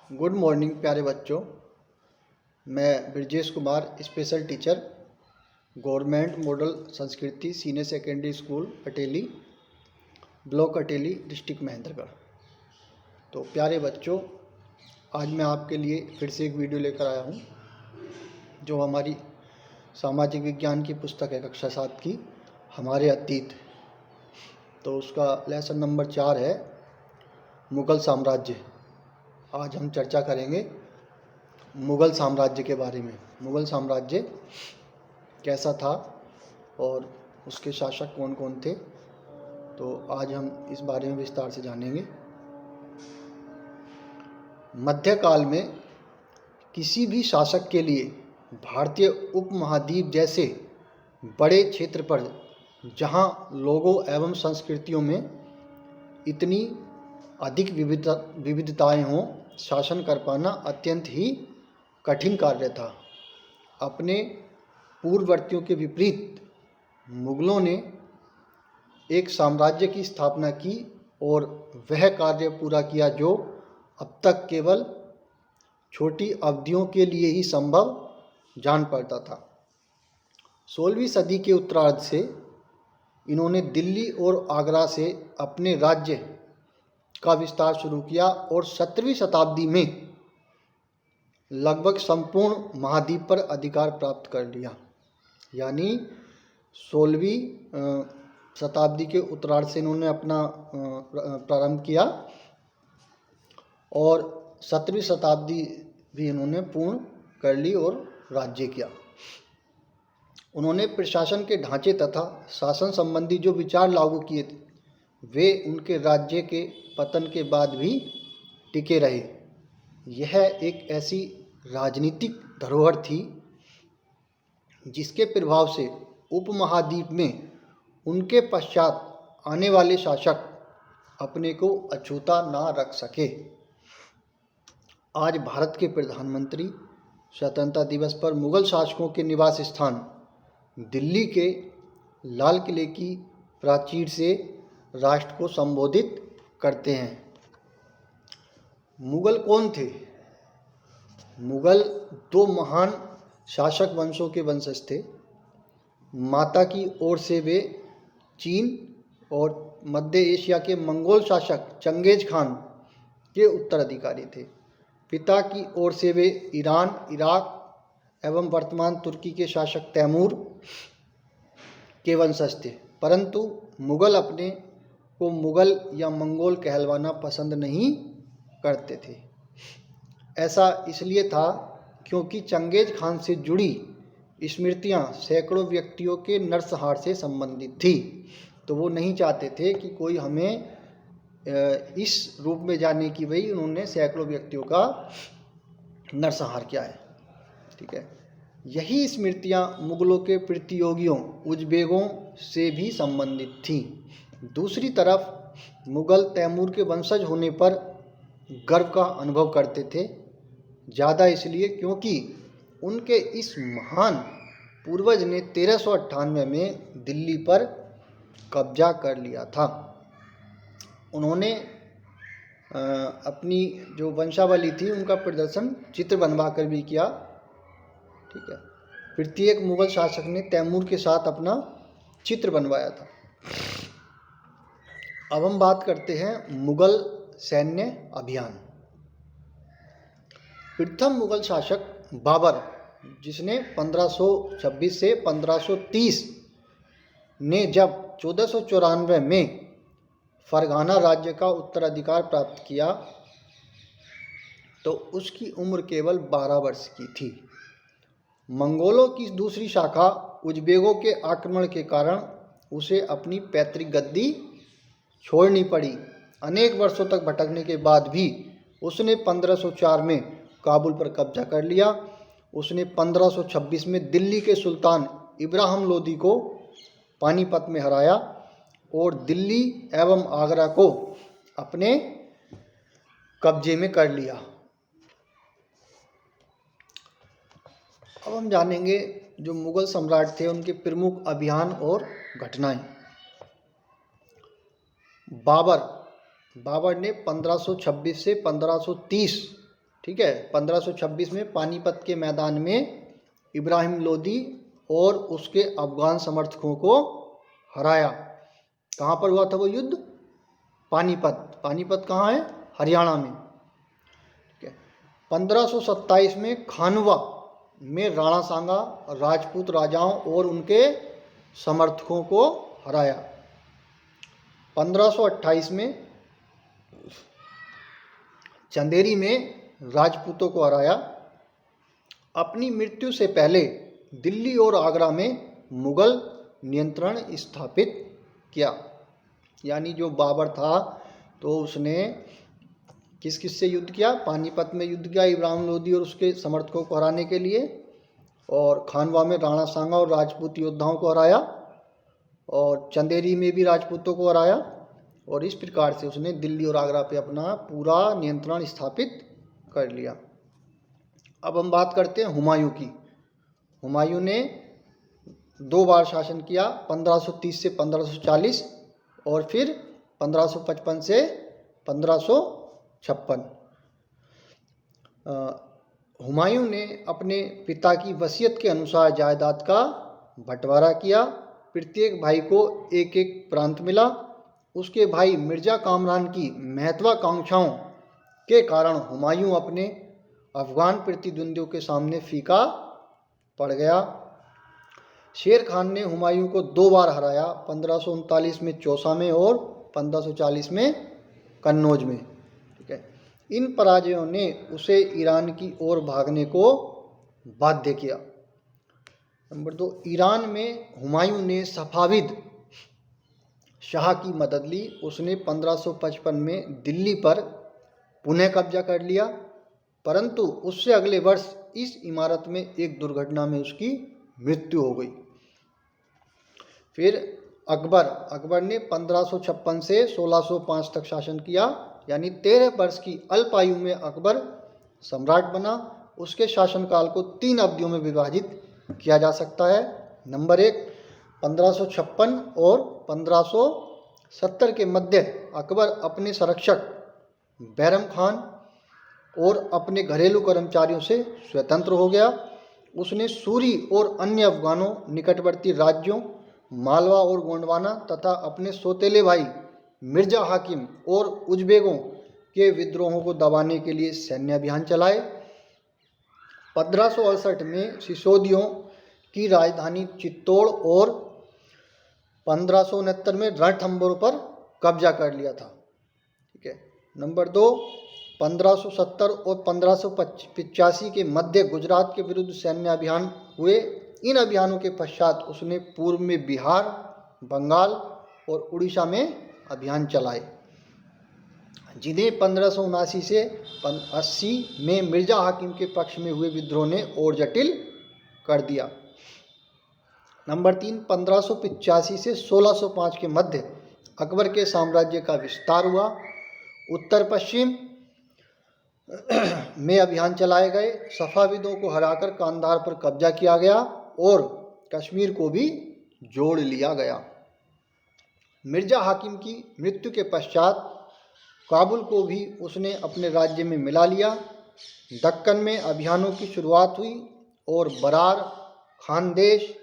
Good morning प्यारे बच्चों। मैं Brajesh Kumar, special teacher, government model Sanskriti senior secondary school Ateli, block Ateli, district Mahendragarh. तो प्यारे बच्चों, आज मैं आपके लिए फिर से एक वीडियो लेकर आया हूँ जो हमारी सामाजिक विज्ञान की पुस्तक है कक्षा 7 की, हमारे अतीत। तो उसका लेसन नंबर 4 है मुग़ल साम्राज्य। आज हम चर्चा करेंगे मुग़ल साम्राज्य के बारे में। मुग़ल साम्राज्य कैसा था और उसके शासक कौन कौन थे, तो आज हम इस बारे में विस्तार से जानेंगे। मध्यकाल में किसी भी शासक के लिए भारतीय उपमहाद्वीप जैसे बड़े क्षेत्र पर, जहां लोगों एवं संस्कृतियों में इतनी अधिक विविधताएं हों, शासन कर पाना अत्यंत ही कठिन कार्य था। अपने पूर्ववर्तियों के विपरीत मुग़लों ने एक साम्राज्य की स्थापना की और वह कार्य पूरा किया जो अब तक केवल छोटी अवधियों के लिए ही संभव जान पड़ता था। 16वीं सदी के उत्तरार्ध से इन्होंने दिल्ली और आगरा से अपने राज्य का विस्तार शुरू किया और 17वीं शताब्दी में लगभग संपूर्ण महाद्वीप पर अधिकार प्राप्त कर लिया। यानी 16वीं शताब्दी के उत्तरार्ध से इन्होंने अपना प्रारंभ किया और 17वीं शताब्दी भी इन्होंने पूर्ण कर ली और राज्य किया। उन्होंने प्रशासन के ढांचे तथा शासन संबंधी जो विचार लागू किए थे वे उनके राज्य के पतन के बाद भी टिके रहे। यह एक ऐसी राजनीतिक धरोहर थी जिसके प्रभाव से उपमहाद्वीप में उनके पश्चात आने वाले शासक अपने को अछूता ना रख सके। आज भारत के प्रधानमंत्री स्वतंत्रता दिवस पर मुग़ल शासकों के निवास स्थान दिल्ली के लाल किले की प्राचीर से राष्ट्र को संबोधित करते हैं। मुग़ल कौन थे? मुग़ल दो महान शासक वंशों के वंशज थे। माता की ओर से वे चीन और मध्य एशिया के मंगोल शासक चंगेज खान के उत्तराधिकारी थे। पिता की ओर से वे ईरान, इराक एवं वर्तमान तुर्की के शासक तैमूर के वंशज थे। परंतु मुग़ल अपने को मुग़ल या मंगोल कहलवाना पसंद नहीं करते थे। ऐसा इसलिए था क्योंकि चंगेज खान से जुड़ी स्मृतियां सैकड़ों व्यक्तियों के नरसंहार से संबंधित थी। तो वो नहीं चाहते थे कि कोई हमें इस रूप में जाने की भाई उन्होंने सैकड़ों व्यक्तियों का नरसंहार किया है। ठीक है, यही स्मृतियां मुग़लों के प्रतियोगियों उज़्बेकों से भी संबंधित थीं। दूसरी तरफ मुग़ल तैमूर के वंशज होने पर गर्व का अनुभव करते थे। ज़्यादा इसलिए क्योंकि उनके इस महान पूर्वज ने 1398 में दिल्ली पर कब्जा कर लिया था। उन्होंने अपनी जो वंशावली थी उनका प्रदर्शन चित्र बनवा कर भी किया। ठीक है, प्रत्येक मुग़ल शासक ने तैमूर के साथ अपना चित्र बनवाया था। अब हम बात करते हैं मुग़ल सैन्य अभियान। प्रथम मुग़ल शासक बाबर, जिसने 1526 से 1530 ने जब 1494 में फरगाना राज्य का उत्तराधिकार प्राप्त किया तो उसकी उम्र केवल 12 वर्ष की थी। मंगोलों की दूसरी शाखा उज़्बेकों के आक्रमण के कारण उसे अपनी पैतृक गद्दी छोड़नी पड़ी। अनेक वर्षों तक भटकने के बाद भी उसने 1504 में काबुल पर कब्जा कर लिया। उसने 1526 में दिल्ली के सुल्तान इब्राहिम लोदी को पानीपत में हराया और दिल्ली एवं आगरा को अपने कब्जे में कर लिया। अब हम जानेंगे जो मुग़ल सम्राट थे उनके प्रमुख अभियान और घटनाएं। बाबर ने 1526 से 1530 ठीक है। 1526 में पानीपत के मैदान में इब्राहिम लोदी और उसके अफगान समर्थकों को हराया। कहाँ पर हुआ था वो युद्ध? पानीपत। पानीपत कहाँ है? हरियाणा में। ठीक है। 1527 में खानवा में राणा सांगा राजपूत राजाओं और उनके समर्थकों को हराया। 1528 में चंदेरी में राजपूतों को हराया। अपनी मृत्यु से पहले दिल्ली और आगरा में मुगल नियंत्रण स्थापित किया। यानी जो बाबर था तो उसने किस किस से युद्ध किया? पानीपत में युद्ध किया इब्राहिम लोदी और उसके समर्थकों को हराने के लिए, और खानवा में राणा सांगा और राजपूत योद्धाओं को हराया, और चंदेरी में भी राजपूतों को हराया, और इस प्रकार से उसने दिल्ली और आगरा पे अपना पूरा नियंत्रण स्थापित कर लिया। अब हम बात करते हैं हुमायूं की। हुमायूं ने 2 बार शासन किया, 1530 से 1540 और फिर 1555 से 1556। हुमायूं ने अपने पिता की वसीयत के अनुसार जायदाद का बंटवारा किया। प्रत्येक भाई को एक एक प्रांत मिला। उसके भाई मिर्जा कामरान की महत्वाकांक्षाओं के कारण हुमायूं अपने अफगान प्रतिद्वंदियों के सामने फीका पड़ गया। शेर खान ने हुमायूं को 2 बार हराया, 1539 में चौसा में और 1540 में कन्नौज में। ठीक है। इन पराजयों ने उसे ईरान की ओर भागने को बाध्य किया। नंबर 2, ईरान में हुमायूं ने सफाविद शाह की मदद ली। उसने 1555 में दिल्ली पर पुनः कब्जा कर लिया, परंतु उससे अगले वर्ष इस इमारत में एक दुर्घटना में उसकी मृत्यु हो गई। फिर अकबर ने 1556 से 1605 तक शासन किया, यानी 13 वर्ष की अल्प आयु में अकबर सम्राट बना। उसके शासनकाल को 3 अवधियों में विभाजित किया जा सकता है। नंबर 1, 1556 और 1570 के मध्य अकबर अपने संरक्षक बैरम खान और अपने घरेलू कर्मचारियों से स्वतंत्र हो गया। उसने सूरी और अन्य अफगानों, निकटवर्ती राज्यों मालवा और गोंडवाना तथा अपने सौतेले भाई मिर्जा हाकिम और उज़्बेकों के विद्रोहों को दबाने के लिए सैन्य अभियान चलाए। 1568 में सिसोदियों की राजधानी चित्तौड़ और 1569 में रणथंभौर पर कब्जा कर लिया था। ठीक है। नंबर 2, 1570 और 1585 के मध्य गुजरात के विरुद्ध सैन्य अभियान हुए। इन अभियानों के पश्चात उसने पूर्व में बिहार, बंगाल और उड़ीसा में अभियान चलाए, जिन्हें 1579 से 80 में मिर्जा हाकिम के पक्ष में हुए विद्रोह ने और जटिल कर दिया। नंबर 3, 1585 से 1605 के मध्य अकबर के साम्राज्य का विस्तार हुआ। उत्तर पश्चिम में अभियान चलाए गए। सफाविदों को हराकर कांधार पर कब्जा किया गया और कश्मीर को भी जोड़ लिया गया। मिर्जा हाकिम की मृत्यु के पश्चात काबुल को भी उसने अपने राज्य में मिला लिया। दक्कन में अभियानों की शुरुआत हुई और बरार, खानदेश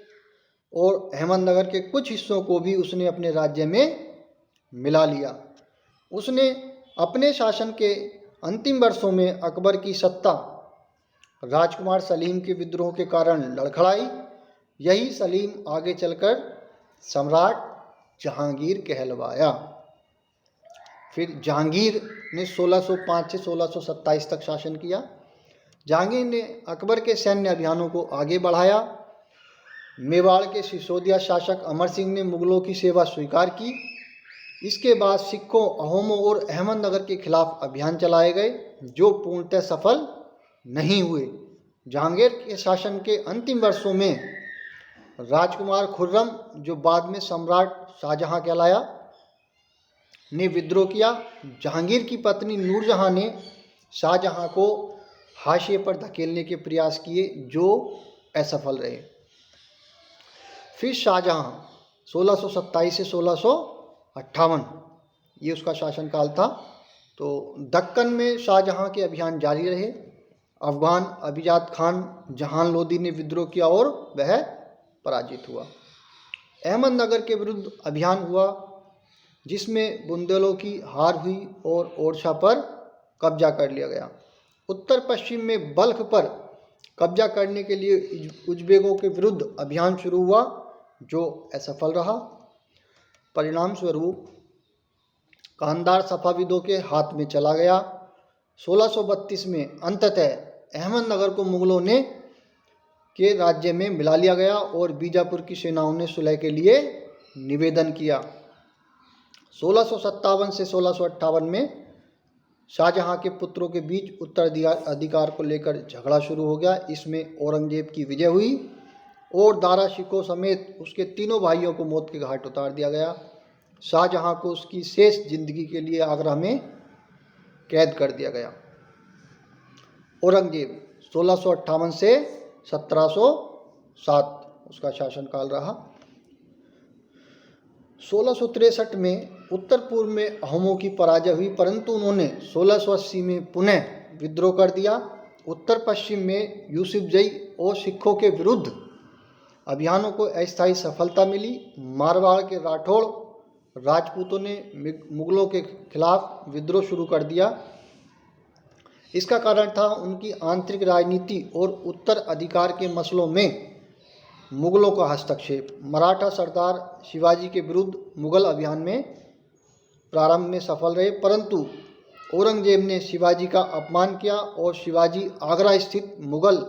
और अहमदनगर के कुछ हिस्सों को भी उसने अपने राज्य में मिला लिया। उसने अपने शासन के अंतिम वर्षों में अकबर की सत्ता राजकुमार सलीम के विद्रोह के कारण लड़खड़ाई। यही सलीम आगे चलकर सम्राट जहांगीर कहलवाया। फिर जहांगीर ने 1605 से 1627 तक शासन किया। जहांगीर ने अकबर के सैन्य अभियानों को आगे बढ़ाया। मेवाड़ के सिसोदिया शासक अमर सिंह ने मुगलों की सेवा स्वीकार की। इसके बाद सिखों, अहोमों और अहमदनगर के खिलाफ अभियान चलाए गए, जो पूर्णतः सफल नहीं हुए। जहांगीर के शासन के अंतिम वर्षों में राजकुमार खुर्रम, जो बाद में सम्राट शाहजहां कहलाया, ने विद्रोह किया। जहांगीर की पत्नी नूरजहां ने शाहजहां को हाशिए पर धकेलने के प्रयास किए, जो असफल रहे। फिर शाहजहां 1627 से 1658 ये उसका शासनकाल था। तो दक्कन में शाहजहां के अभियान जारी रहे। अफगान अभिजात खान जहान लोदी ने विद्रोह किया और वह पराजित हुआ। अहमदनगर के विरुद्ध अभियान हुआ जिसमें बुंदेलों की हार हुई और ओरछा पर कब्जा कर लिया गया। उत्तर पश्चिम में बल्ख पर कब्जा करने के लिए उज्बेकों के विरुद्ध अभियान शुरू हुआ जो असफल रहा। परिणाम स्वरूप कांधार सफाविदों के हाथ में चला गया। 1632 में अंततः अहमदनगर को मुगलों ने के राज्य में मिला लिया गया और बीजापुर की सेनाओं ने सुलह के लिए निवेदन किया। 1657 से 1658 में शाहजहां के पुत्रों के बीच उत्तराधिकार को लेकर झगड़ा शुरू हो गया। इसमें औरंगजेब की विजय हुई और दारा शिकोह समेत उसके तीनों भाइयों को मौत के घाट उतार दिया गया। शाहजहां को उसकी शेष जिंदगी के लिए आगरा में कैद कर दिया गया। औरंगजेब 1658 से 1707 उसका शासनकाल रहा। 1663 में उत्तर पूर्व में अहोमों की पराजय हुई परंतु उन्होंने 1680 में पुनः विद्रोह कर दिया। उत्तर पश्चिम में यूसुफजई और सिखों के विरुद्ध अभियानों को अस्थायी सफलता मिली। मारवाड़ के राठौड़ राजपूतों ने मुगलों के खिलाफ विद्रोह शुरू कर दिया। इसका कारण था उनकी आंतरिक राजनीति और उत्तराधिकार के मसलों में मुगलों का हस्तक्षेप। मराठा सरदार शिवाजी के विरुद्ध मुगल अभियान में प्रारंभ में सफल रहे परंतु औरंगजेब ने शिवाजी का अपमान किया और शिवाजी आगरा स्थित मुगल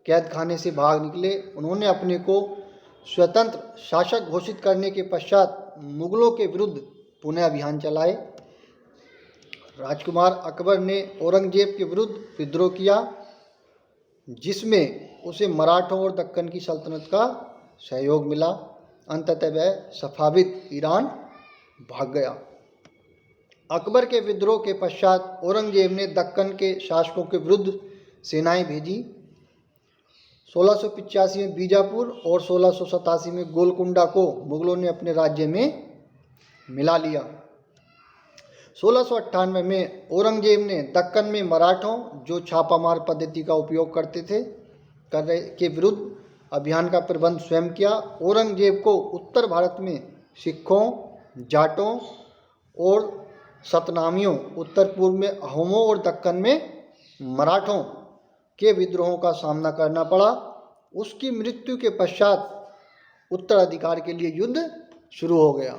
कैद खाने से भाग निकले। उन्होंने अपने को स्वतंत्र शासक घोषित करने के पश्चात मुगलों के विरुद्ध पुनः अभियान चलाए। राजकुमार अकबर ने औरंगजेब के विरुद्ध विद्रोह किया जिसमें उसे मराठों और दक्कन की सल्तनत का सहयोग मिला। अंततः वह सफाविद ईरान भाग गया। अकबर के विद्रोह के पश्चात औरंगजेब ने दक्कन के शासकों के विरुद्ध सेनाएं भेजी। 1685 में बीजापुर और 1687 में गोलकुंडा को मुगलों ने अपने राज्य में मिला लिया। 1698 में औरंगजेब ने दक्कन में मराठों जो छापामार पद्धति का उपयोग करते थे के विरुद्ध अभियान का प्रबंध स्वयं किया। औरंगजेब को उत्तर भारत में सिखों, जाटों और सतनामियों, उत्तर पूर्व में अहोमों और दक्कन में मराठों के विद्रोहों का सामना करना पड़ा। उसकी मृत्यु के पश्चात उत्तराधिकार के लिए युद्ध शुरू हो गया।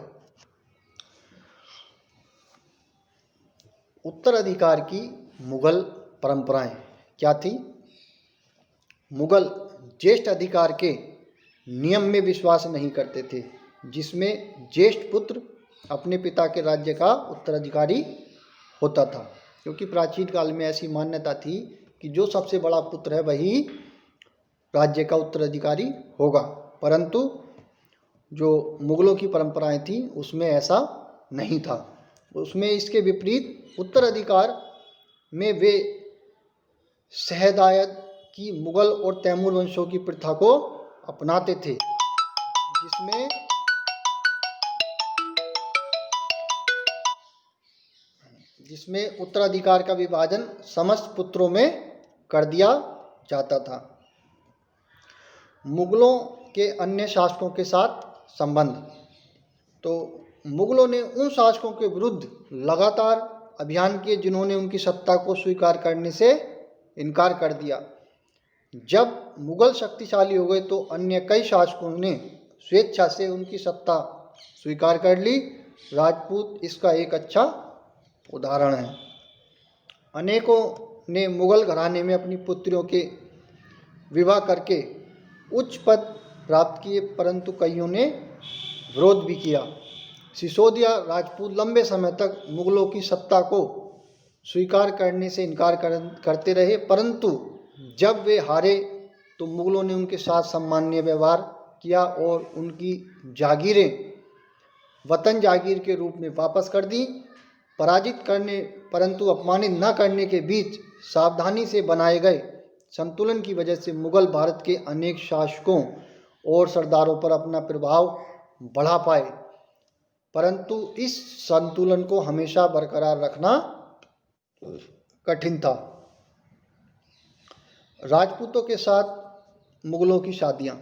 उत्तराधिकार की मुगल परंपराएं क्या थी? मुगल ज्येष्ठ अधिकार के नियम में विश्वास नहीं करते थे जिसमें ज्येष्ठ पुत्र अपने पिता के राज्य का उत्तराधिकारी होता था, क्योंकि प्राचीन काल में ऐसी मान्यता थी कि जो सबसे बड़ा पुत्र है वही राज्य का उत्तराधिकारी होगा। परंतु जो मुगलों की परंपराएं थी उसमें ऐसा नहीं था। उसमें इसके विपरीत उत्तराधिकार में वे शहदायद की मुगल और तैमूर वंशों की प्रथा को अपनाते थे जिसमें उत्तराधिकार का विभाजन समस्त पुत्रों में कर दिया जाता था। मुगलों के अन्य शासकों के साथ संबंध, तो मुगलों ने उन शासकों के विरुद्ध लगातार अभियान किए जिन्होंने उनकी सत्ता को स्वीकार करने से इनकार कर दिया। जब मुगल शक्तिशाली हो गए तो अन्य कई शासकों ने स्वेच्छा से उनकी सत्ता स्वीकार कर ली। राजपूत इसका एक अच्छा उदाहरण है। अनेकों ने मुगल घराने में अपनी पुत्रियों के विवाह करके उच्च पद प्राप्त किए परंतु कईयों ने विरोध भी किया। सिसोदिया राजपूत लंबे समय तक मुगलों की सत्ता को स्वीकार करने से इनकार करते रहे परंतु जब वे हारे तो मुगलों ने उनके साथ सम्माननीय व्यवहार किया और उनकी जागीरें वतन जागीर के रूप में वापस कर दी। पराजित करने परंतु अपमानित न करने के बीच सावधानी से बनाए गए संतुलन की वजह से मुगल भारत के अनेक शासकों और सरदारों पर अपना प्रभाव बढ़ा पाए, परंतु इस संतुलन को हमेशा बरकरार रखना कठिन था। राजपूतों के साथ मुगलों की शादियाँ।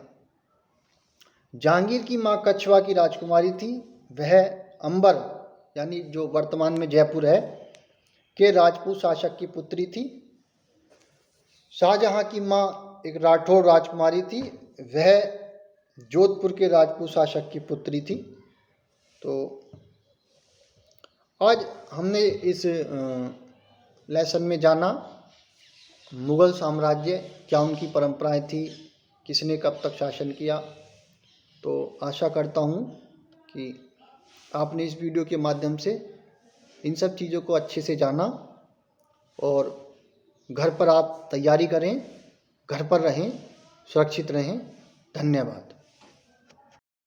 जहांगीर की माँ कछवा की राजकुमारी थी। वह अंबर यानी जो वर्तमान में जयपुर है के राजपूत शासक की पुत्री थी। शाहजहां की माँ एक राठौर राजकुमारी थी। वह जोधपुर के राजपूत शासक की पुत्री थी। तो आज हमने इस लेसन में जाना मुग़ल साम्राज्य, क्या उनकी परंपराएं थी, किसने कब तक शासन किया। तो आशा करता हूँ कि आपने इस वीडियो के माध्यम से इन सब चीज़ों को अच्छे से जाना और घर पर आप तैयारी करें, घर पर रहें, सुरक्षित रहें। धन्यवाद।